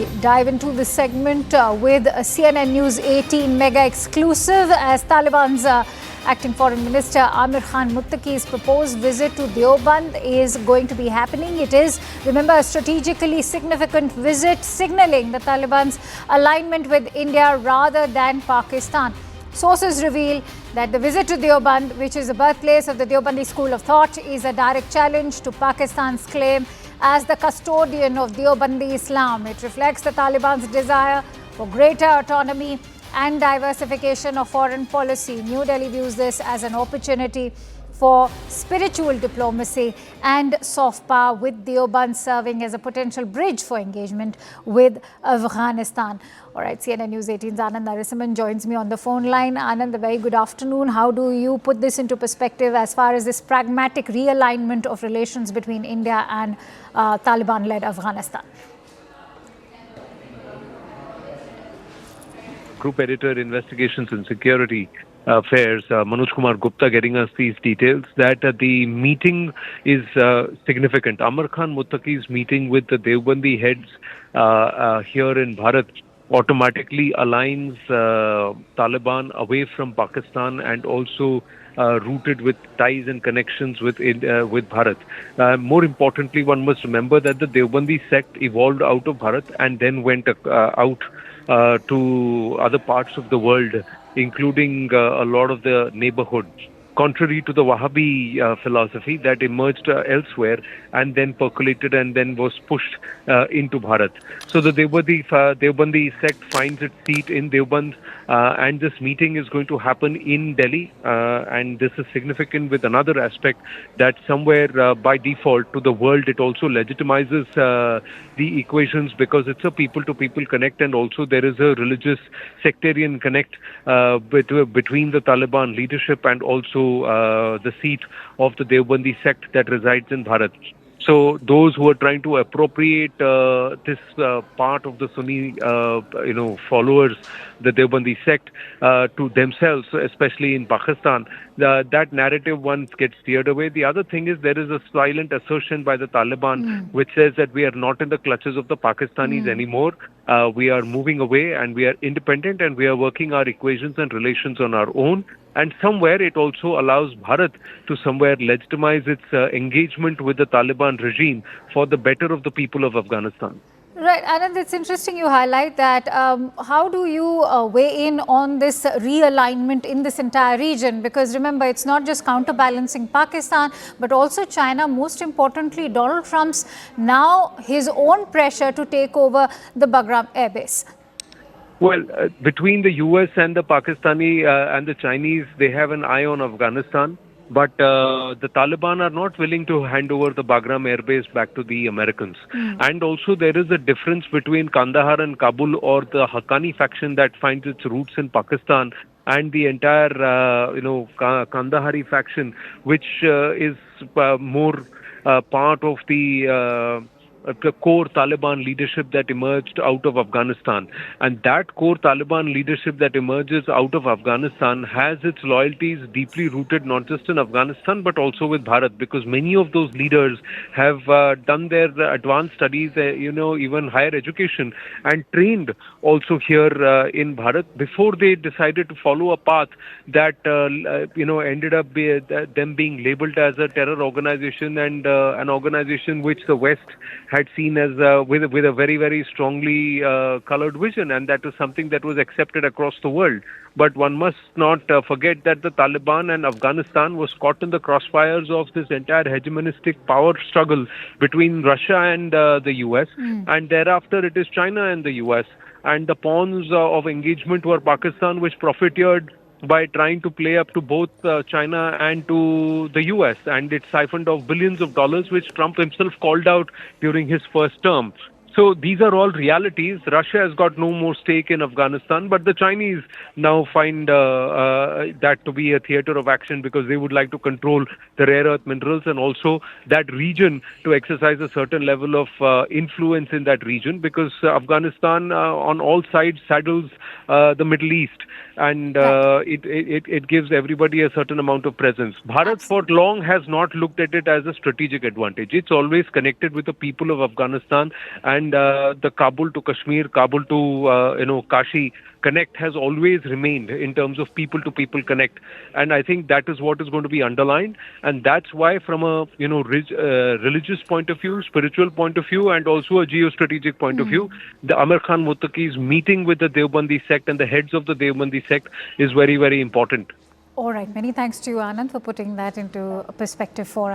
we dive into this segment with a CNN News 18 mega exclusive as Taliban's acting foreign minister Amir Muttaqi's proposed visit to Deoband is going to be happening. It is, remember, a strategically significant visit signaling the Taliban's alignment with India rather than Pakistan. Sources reveal that the visit to Deoband, which is the birthplace of the Deobandi school of thought, is a direct challenge to Pakistan's claim as the custodian of Deobandi Islam. It reflects the Taliban's desire for greater autonomy and diversification of foreign policy. New Delhi views this as an opportunity for spiritual diplomacy and soft power, with Deoband serving as a potential bridge for engagement with Afghanistan. All right, CNN News 18's Anand Narasimhan joins me on the phone line. Anand, a very good afternoon. How do you put this into perspective as far as this pragmatic realignment of relations between India and Taliban-led Afghanistan? Group Editor, Investigations and Security Affairs, Manoj Kumar Gupta, getting us these details that the meeting is significant. Amir Muttaqi's meeting with the Deobandi heads here in Bharat automatically aligns Taliban away from Pakistan and also rooted with ties and connections with Bharat. More importantly, one must remember that the Deobandi sect evolved out of Bharat and then went out to other parts of the world, including a lot of the neighborhood, contrary to the Wahhabi philosophy that emerged elsewhere and then percolated and then was pushed into Bharat. So the Deobandi sect finds its seat in Deoband, and this meeting is going to happen in Delhi. And this is significant with another aspect that somewhere by default to the world it also legitimizes the equations, because it's a people-to-people connect, and also there is a religious sectarian connect between the Taliban leadership and also the seat of the Deobandi sect that resides in Bharat. So those who are trying to appropriate this part of the Sunni, followers, the Deobandi sect, to themselves, especially in Pakistan, that narrative once gets steered away. The other thing is there is a silent assertion by the Taliban which says that we are not in the clutches of the Pakistanis anymore. We are moving away and we are independent and we are working our equations and relations on our own. And somewhere it also allows Bharat to somewhere legitimize its engagement with the Taliban regime for the better of the people of Afghanistan. Right, Anand, it's interesting you highlight that. How do you weigh in on this realignment in this entire region? Because remember, it's not just counterbalancing Pakistan, but also China. Most importantly, Donald Trump's now his own pressure to take over the Bagram airbase. Well, between the US and the Pakistani and the Chinese, they have an eye on Afghanistan. But the Taliban are not willing to hand over the Bagram airbase back to the Americans. And also there is a difference between Kandahar and Kabul, or the Haqqani faction that finds its roots in Pakistan, and the entire, Kandahari faction, which is more part of the core Taliban leadership that emerged out of Afghanistan. And that core Taliban leadership that emerges out of Afghanistan has its loyalties deeply rooted not just in Afghanistan but also with Bharat, because many of those leaders have done their advanced studies, even higher education, and trained also here in Bharat before they decided to follow a path that ended up them being labeled as a terror organization and an organization which the West had seen as with a very, very strongly colored vision, and that is something that was accepted across the world. But one must not forget that the Taliban and Afghanistan was caught in the crossfires of this entire hegemonistic power struggle between Russia and the US, and thereafter it is China and the US, and the pawns of engagement were Pakistan, which profiteered by trying to play up to both China and to the US, and it siphoned off billions of dollars, which Trump himself called out during his first term. So these are all realities. Russia has got no more stake in Afghanistan, but the Chinese now find that to be a theater of action, because they would like to control the rare earth minerals and also that region, to exercise a certain level of influence in that region, because Afghanistan on all sides saddles the Middle East. and Right. it gives everybody a certain amount of presence. Bharat for Absolutely. long has not looked at it as a strategic advantage. It's always connected with the people of Afghanistan, and the Kabul to Kashmir, Kabul to Kashi connect has always remained in terms of people to people connect, and I think that is what is going to be underlined, and that's why from a religious point of view, spiritual point of view, and also a geostrategic point of view, the Amir Khan Muttaqi's meeting with the Deobandi sect and the heads of the Deobandi sect is very, very important. All right. Many thanks to you, Anand, for putting that into perspective for us.